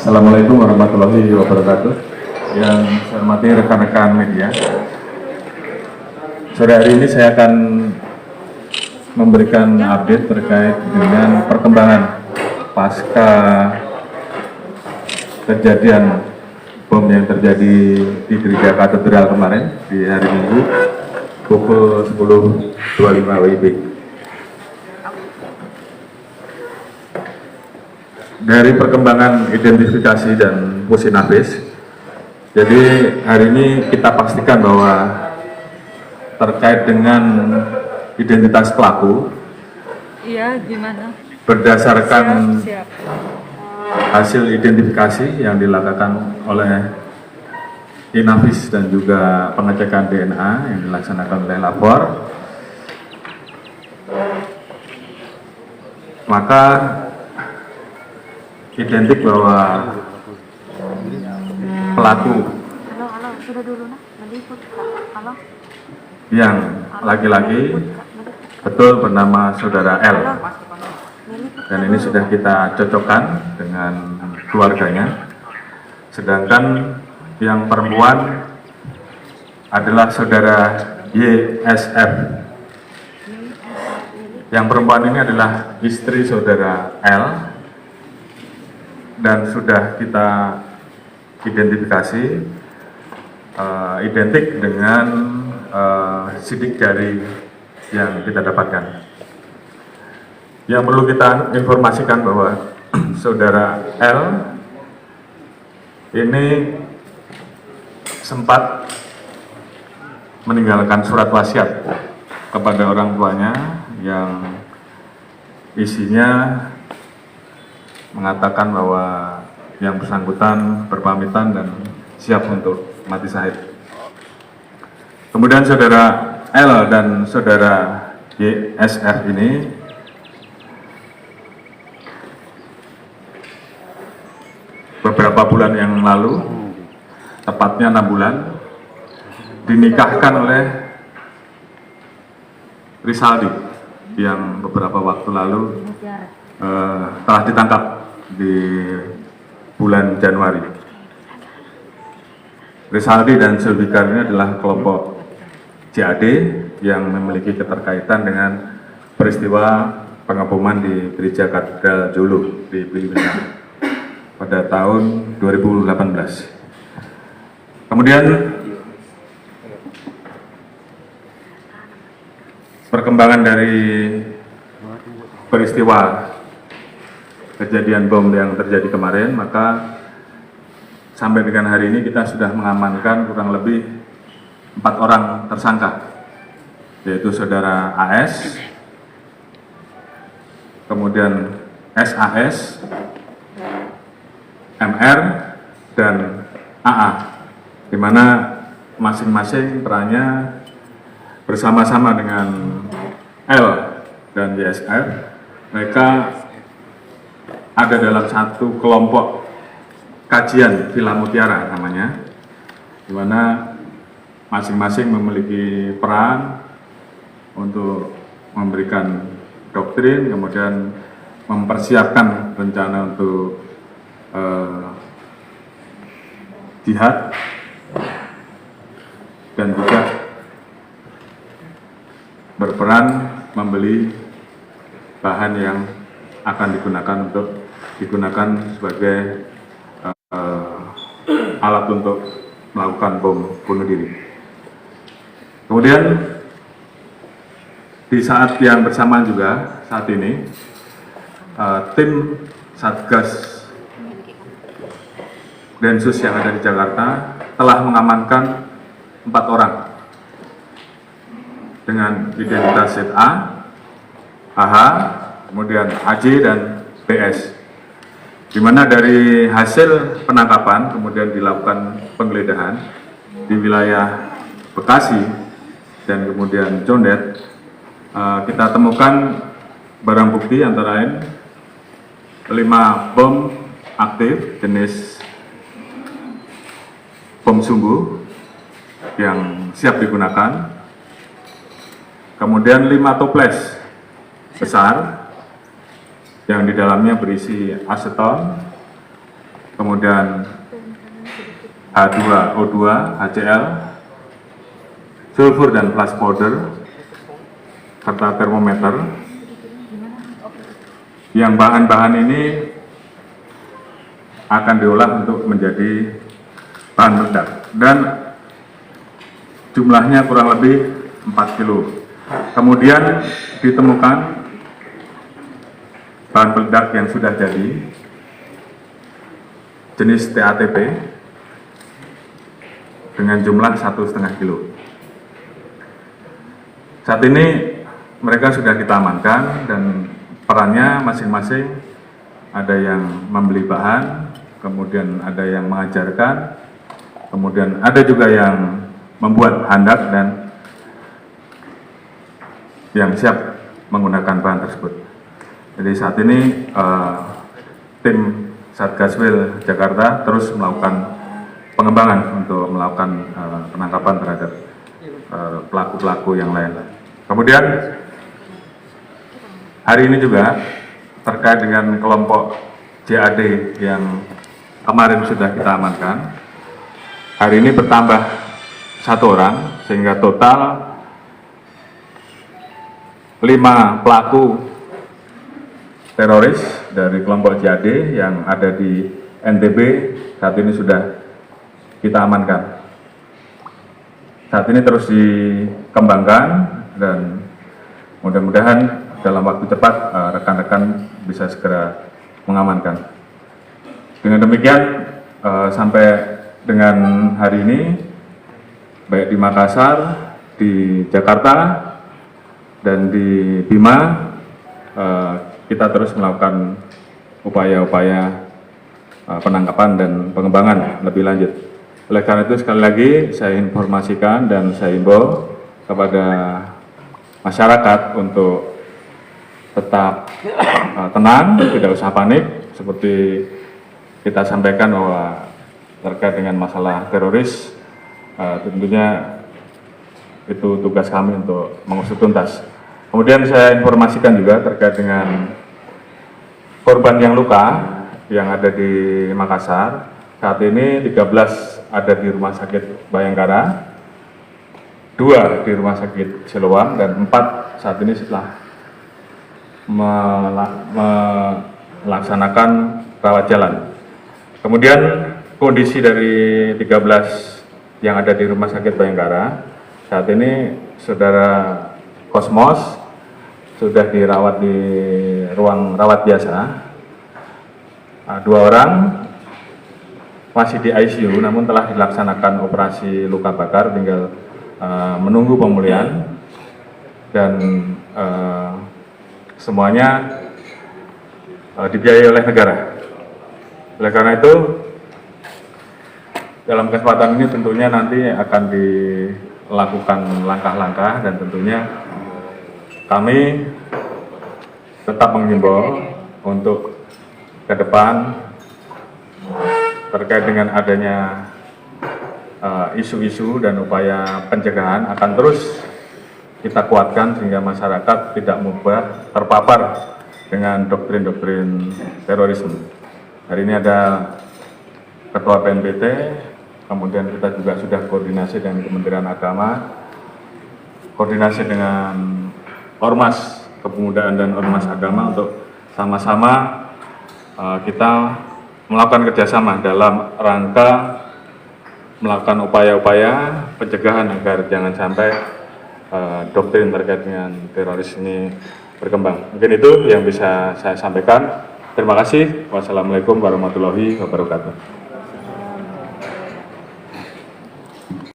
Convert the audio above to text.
Assalamualaikum warahmatullahi wabarakatuh. Yang saya hormati rekan-rekan media, sore hari ini saya akan memberikan update terkait dengan perkembangan pasca kejadian bom yang terjadi di Gereja Katedral kemarin di hari Minggu pukul 10.25 WIB. Dari perkembangan identifikasi dan pusinabis, jadi hari ini kita pastikan bahwa terkait dengan identitas pelaku, iya, gimana? berdasarkan Siap. hasil identifikasi yang dilakukan oleh Inavis dan juga pengecekan DNA yang dilaksanakan oleh lapor, maka identik bahwa pelaku sudah dulu nah, meliput halo, yang laki-laki betul bernama saudara L, dan ini sudah kita cocokkan dengan keluarganya. Sedangkan yang perempuan adalah saudara YSF. Yang perempuan ini adalah istri saudara L dan sudah kita identifikasi identik dengan sidik jari yang kita dapatkan. Yang perlu kita informasikan bahwa saudara L ini sempat meninggalkan surat wasiat kepada orang tuanya yang isinya mengatakan bahwa yang bersangkutan berpamitan dan siap untuk mati syahid. Kemudian saudara L dan saudara YSF ini beberapa bulan yang lalu, tepatnya 6 bulan, dinikahkan oleh Risaldi yang beberapa waktu lalu telah ditangkap di bulan Januari. Risaldi dan Zulfikar ini adalah kelompok JAD yang memiliki keterkaitan dengan peristiwa pengeboman di Gereja Katedral Jolo di Filipina pada tahun 2018. Kemudian perkembangan dari peristiwa kejadian bom yang terjadi kemarin, maka sampai dengan hari ini kita sudah mengamankan kurang lebih 4 orang tersangka, yaitu saudara AS, kemudian SAS, MR, dan AA, di mana masing-masing perannya bersama-sama dengan L dan YSF. Mereka ada dalam satu kelompok kajian Villa Mutiara namanya, di mana masing-masing memiliki peran untuk memberikan doktrin, kemudian mempersiapkan rencana untuk jihad, dan juga berperan membeli bahan yang akan digunakan sebagai alat untuk melakukan bom bunuh diri. Kemudian di saat yang bersamaan juga, saat ini tim Satgas Densus yang ada di Jakarta telah mengamankan 4 orang dengan identitas ZA, AH, kemudian AJ, dan PS, di mana dari hasil penangkapan kemudian dilakukan penggeledahan di wilayah Bekasi dan kemudian Condet, kita temukan barang bukti antara lain 5 bom aktif jenis bom sumbu yang siap digunakan, kemudian 5 toples besar yang di dalamnya berisi aseton, kemudian H2O2, HCl, sulfur dan flash powder, serta termometer. Yang bahan-bahan ini akan diolah untuk menjadi bahan peledak dan jumlahnya kurang lebih 4 kilo. Kemudian ditemukan bahan peledak yang sudah jadi jenis TATP dengan jumlah 1,5 kilo. Saat ini mereka sudah kita amankan dan perannya masing-masing, ada yang membeli bahan, kemudian ada yang mengajarkan, kemudian ada juga yang membuat handak dan yang siap menggunakan bahan tersebut. Jadi saat ini tim Satgaswil Jakarta terus melakukan pengembangan untuk melakukan penangkapan terhadap pelaku-pelaku yang lain. Kemudian hari ini juga terkait dengan kelompok JAD yang kemarin sudah kita amankan, hari ini bertambah 1 orang sehingga total 5 pelaku teroris dari kelompok JAD yang ada di NTB saat ini sudah kita amankan. Saat ini terus dikembangkan dan mudah-mudahan dalam waktu cepat rekan-rekan bisa segera mengamankan. Dengan demikian sampai dengan hari ini baik di Makassar, di Jakarta, dan di Bima kita terus melakukan upaya-upaya penangkapan dan pengembangan lebih lanjut. Oleh karena itu sekali lagi saya informasikan dan saya himbau kepada masyarakat untuk tetap tenang, tidak usah panik. Seperti kita sampaikan bahwa terkait dengan masalah teroris, tentunya itu tugas kami untuk mengusut tuntas. Kemudian saya informasikan juga terkait dengan korban yang luka yang ada di Makassar. Saat ini 13 ada di Rumah Sakit Bayangkara, 2 di Rumah Sakit Siloam, dan 4 saat ini setelah melaksanakan rawat jalan. Kemudian kondisi dari 13 yang ada di Rumah Sakit Bayangkara, saat ini saudara Kosmos sudah dirawat di ruang rawat biasa. 2 orang masih di ICU, namun telah dilaksanakan operasi luka bakar, tinggal menunggu pemulihan dan semuanya dibiayai oleh negara. Oleh karena itu, dalam kesempatan ini tentunya nanti akan dilakukan langkah-langkah dan tentunya kami tetap menghimbau untuk ke depan terkait dengan adanya isu-isu dan upaya pencegahan akan terus kita kuatkan sehingga masyarakat tidak mudah terpapar dengan doktrin-doktrin terorisme. Hari ini ada Ketua BNPT, kemudian kita juga sudah koordinasi dengan Kementerian Agama, koordinasi dengan Ormas Kepemudaan dan Ormas Agama untuk sama-sama kita melakukan kerjasama dalam rangka melakukan upaya-upaya pencegahan agar jangan sampai doktrin terkait dengan teroris ini berkembang. Mungkin itu yang bisa saya sampaikan. Terima kasih. Wassalamualaikum warahmatullahi wabarakatuh.